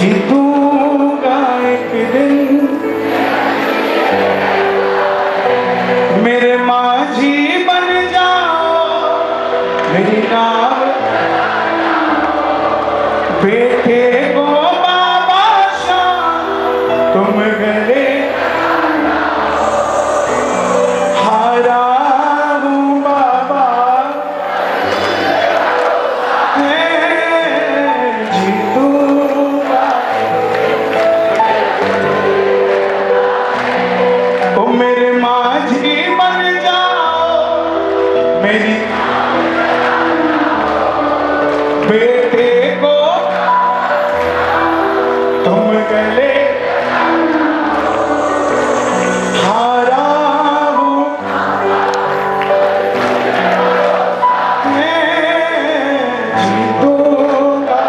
जीतूंगा एक दिन मेरे माझी बन जाओ मेरी नाव बेटे को बाबा शाम तुम गले हारा हूँ बाबा जीतूंगा ओ मेरे माझी बन जाओ मेरी बेटे को तुम गले हारा हूँ जीतूंगा।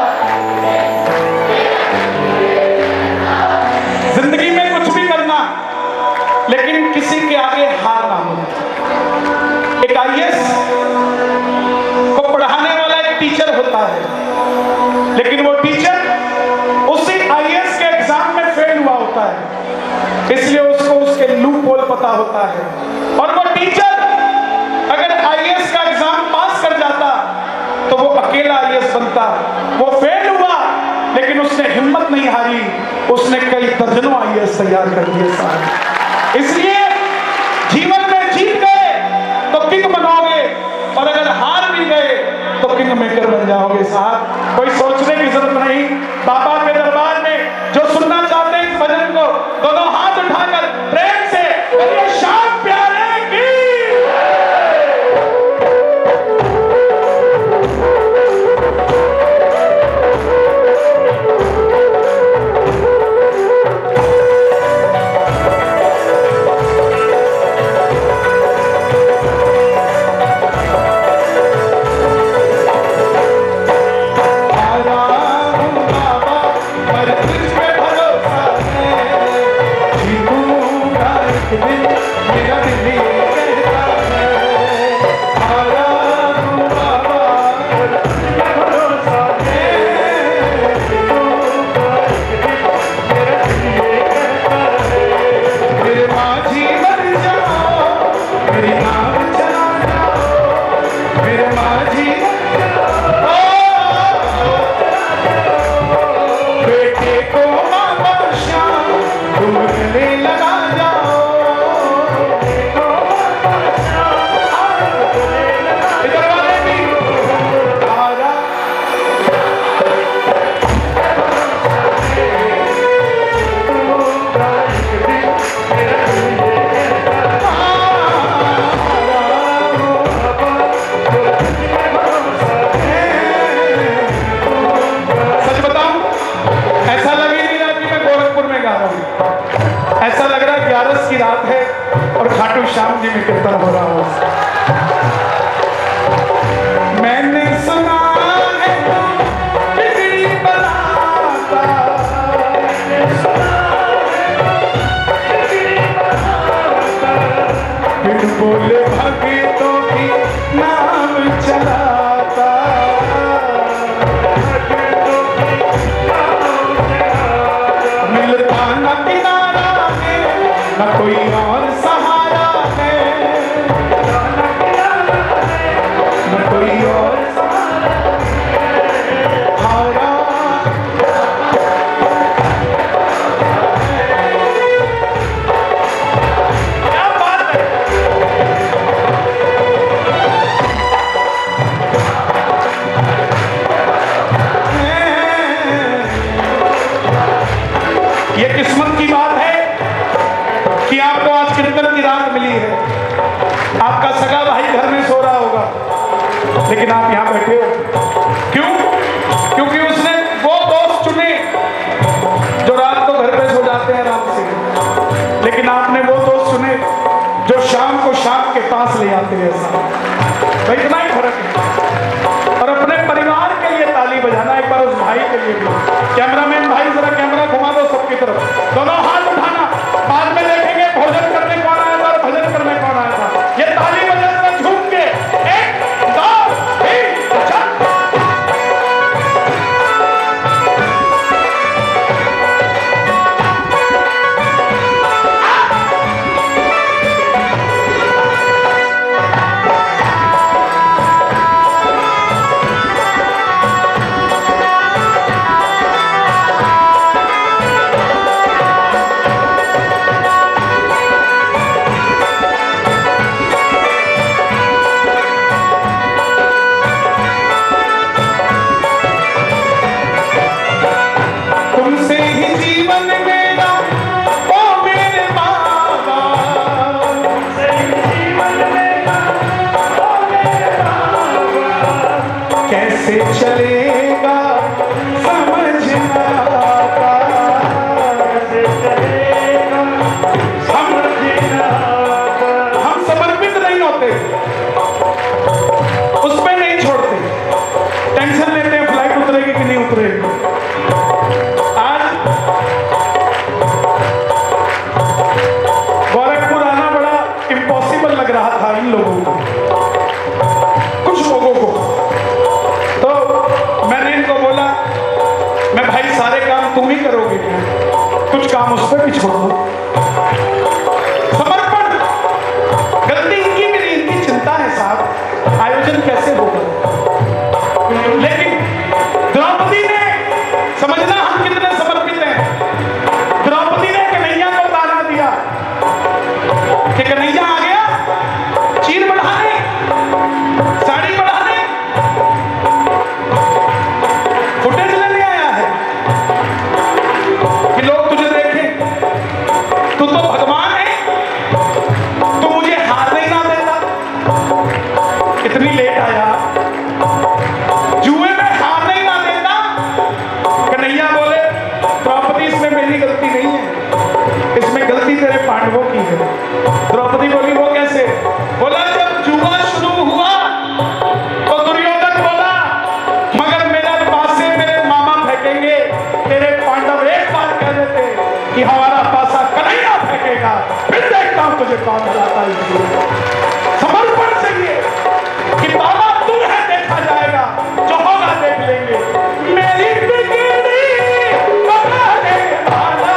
जिंदगी में कुछ भी करना लेकिन किसी के आगे हार ना हो। एक आईएएस को पढ़ाने वाला एक टीचर होता है लेकिन वो टीचर उसी आईएएस के एग्जाम में फेल हुआ होता है, इसलिए उसको उसके लूप होल पता होता है। और वो टीचर अगर आईएएस का एग्जाम पास कर जाता तो वो अकेला आईएएस बनता। वो फेल हुआ लेकिन उसने हिम्मत नहीं हारी, उसने कई दर्जनों आईएएस तैयार कर दिए साहब। इसलिए जीवन में जीत गए तो किंग बनोगे और अगर हार भी गए तो किंग मेकर बन जाओगे साहब। कोई सोचने की जरूरत नहीं। बाबा के दरबार में जो सुनना चाहते हैं इस भजन को दोनों हाथ उठाकर प्रेम से करिए शाम प्यारे की। ऐसा लग रहा है 11 की रात है और खाटू श्याम जी में कीर्तन हो रहा हो। मैंने सुना है बिगड़ी बनाता, बिन बोले भक्तों की नाम चलाता, मिलता न किनारा न कोई और सहारा है, न कोई और सहारा। क्या बात है। ये किस्मत की बात है कि आपको आज कीर्तन की रात मिली है। आपका सगा भाई घर में सो रहा होगा लेकिन आप यहां बैठे हो। क्यों? क्योंकि उसने वो दोस्त चुने जो रात को घर पे सो जाते हैं आराम से, लेकिन आपने वो दोस्त चुने जो शाम को शाम के पास ले आते हैं। तो इतना ही फर्क है। और अपने परिवार के लिए ताली बजाना, एक बार उस भाई के लिए भी। कैमरामैन भाई जरा कैमरा घुमा दो सबकी तरफ, दोनों हाथ उठाना। बाद में देखेंगे भोजन करने कौन आया था और भजन करने कौन आया था। ये ताली बजाना झूम के 1 2 3 4। चलेगा समझ ना आता, कैसे चलेगा समझ ना आता। हम समर्पित नहीं होते, उसमें नहीं छोड़ते, टेंशन लेते हैं फ्लाइट उतरेगी कि नहीं उतरेगी। आज गोरखपुर आना बड़ा इम्पॉसिबल लग रहा था इन लोगों को, कुछ लोगों को। तो मैंने इनको बोला, मैं भाई सारे काम तुम ही करोगे क्या, कुछ काम उस पर भी छोड़ो। समर्पण, गलती इनकी भी नहीं, इनकी चिंता है साहब आयोजन कैसे होगा। लेकिन द्रौपदी ने, समझना हम कितने समर्पित हैं, द्रौपदी ने कन्हैया को ताना दिया कि कन्हैया आ गया चीर बढ़ाने, साड़ी बढ़ाने, फुटेज लेने आया है कि लोग तुझे देखें, तू तो भगवान है, तू मुझे हारने ना देता। इतनी लेट आया, जुए में हारने ना देता। कन्हैया बोले द्रौपदी इसमें मेरी गलती नहीं है, इसमें गलती तेरे पांडवों की है। द्रौपदी बोली वो कैसे? बोला जब जुआ शुरू हुआ तो दुर्योधन बोला मगर मेरा पासे मेरे मामा फेंकेंगे, तेरे पांडव एक बार कह देते कि हमारा पासा कन्हैया फेंकेगा, फिर देखता हूं तुझे कौन हराता है। समर्पण चाहिए कि बाबा तू है, देखा जाएगा, जो होगा देख लेंगे। मेरी बिगड़ी बनाने वाला,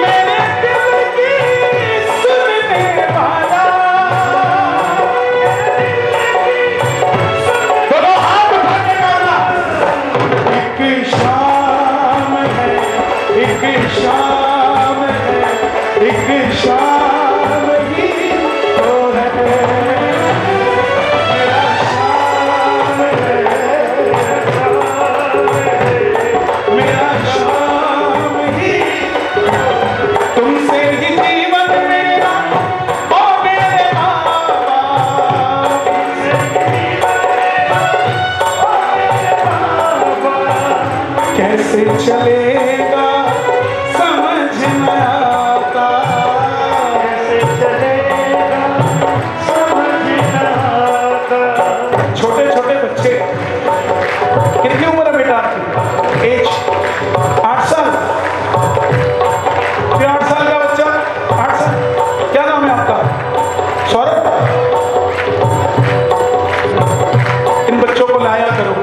मेरे दिल की सुनने वाला, दोनों हाथ उठाने वाला। एक शाम है, एक शाम है, एक शाम ही तो है, मेरा शाम है, मेरा शाम ही, तुमसे ही जीवन मेरा, ओ मेरे बाबा, कैसे चलेगा समझ ना आता, कैसे चलेगा समझ ना आता। छोटे छोटे बच्चे, कितनी उम्र है बेटा आपकी? एज 8 साल, 8 साल का बच्चा, 8 साल, क्या नाम है आपका? सौरभ। इन बच्चों को लाया करो।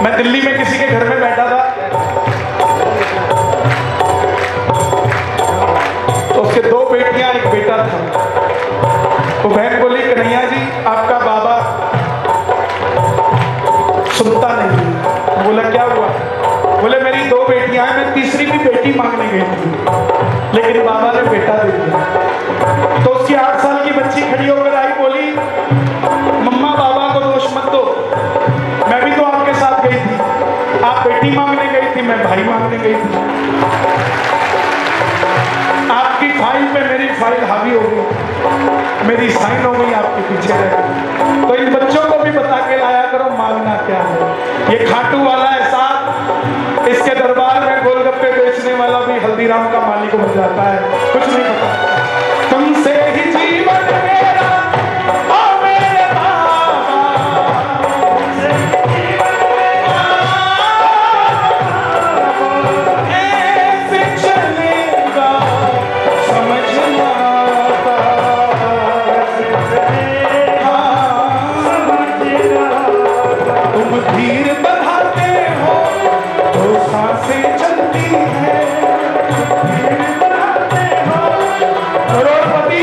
मैं दिल्ली में किसी के घर में बैठा था, तो उसके 2 बेटियां एक बेटा था। तो बहन बोली कन्हैया जी आपका बाबा सुनता नहीं। बोला क्या हुआ? बोले मेरी 2 बेटियां हैं, मैं तीसरी भी बेटी मांगने गई थी लेकिन बाबा ने बेटा दे दिया। तो उसकी 8 साल की बच्ची खड़ी होकर आई, बोली मम्मा बाबा को दोष मत दो, मैं भी तो आपके साथ गई थी, आप बेटी मांगने गई थी, मैं भाई मांगने गई थी। आपकी फाइल पे मेरी फाइल हावी हो गई, मेरी साइन हो गई, आपके पीछे रह गई। तो इन बच्चों को भी बता के लाया करो मांगना क्या है। ये खाटू वाला है साहब, इसके दरबार में गोलगप्पे बेचने वाला भी हल्दीराम का मालिक बन जाता है, कुछ नहीं पता। तुमसे ही जीवन मेरा, ओ मेरे बाबा, तुमसे ही जीवन मेरा, ऐसे चलेगा समझ ना आता, ऐसे चलेगा समझ ना आता। तुम धीर बढ़ाते हो तो सांसें चलती है, धीर बढ़ाते हो। करोड़पति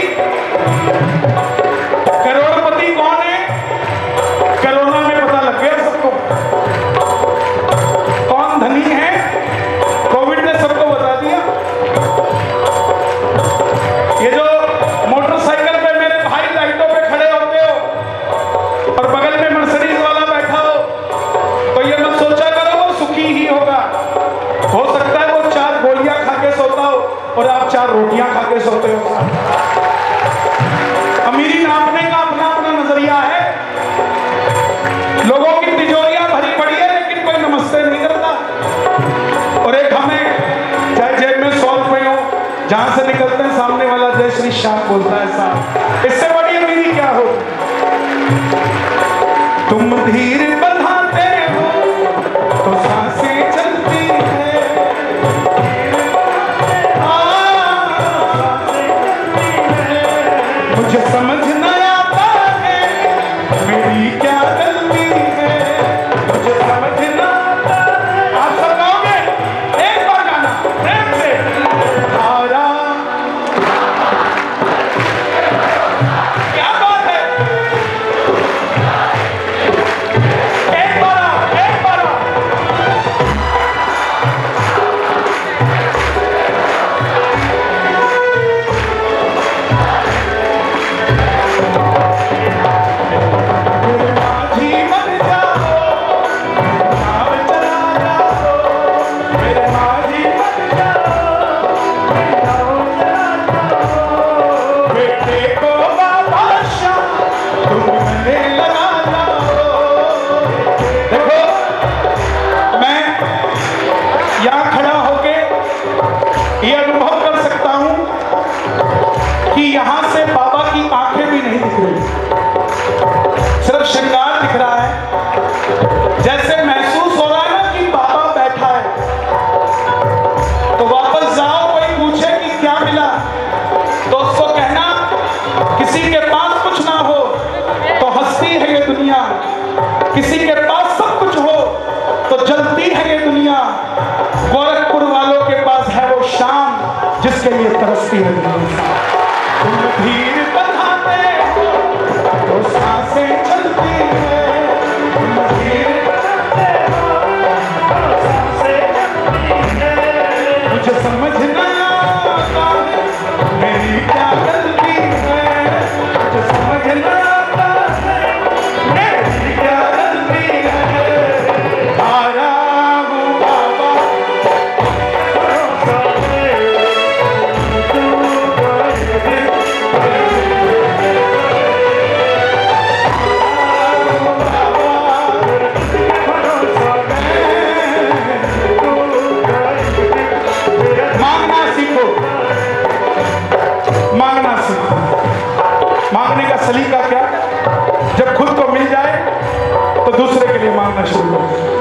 गई, सिर्फ श्रृंगार दिख रहा है। जैसे महसूस हो रहा है ना कि बाबा बैठा है, तो वापस जाओ, कोई पूछे कि क्या मिला तो उसको कहना किसी के पास कुछ ना हो तो हंसती है ये दुनिया, किसी के पास सब कुछ हो तो जलती है ये दुनिया। गोरखपुर वालों के पास है वो शाम जिसके लिए तरसती है दुनिया। तुम धीर बधाते हो तो सांसें चलती है, तुम धीर बधाते हो तो सांसें चलती है। मुझे समझना आता है मेरी क्या गलती है, मुझे समझना आता है मेरी क्या गलती है। आया हूँ बाबा मांगना सीखो, मांगना सीखो। मांगने का सलीका क्या? जब खुद को मिल जाए तो दूसरे के लिए मांगना शुरू करो।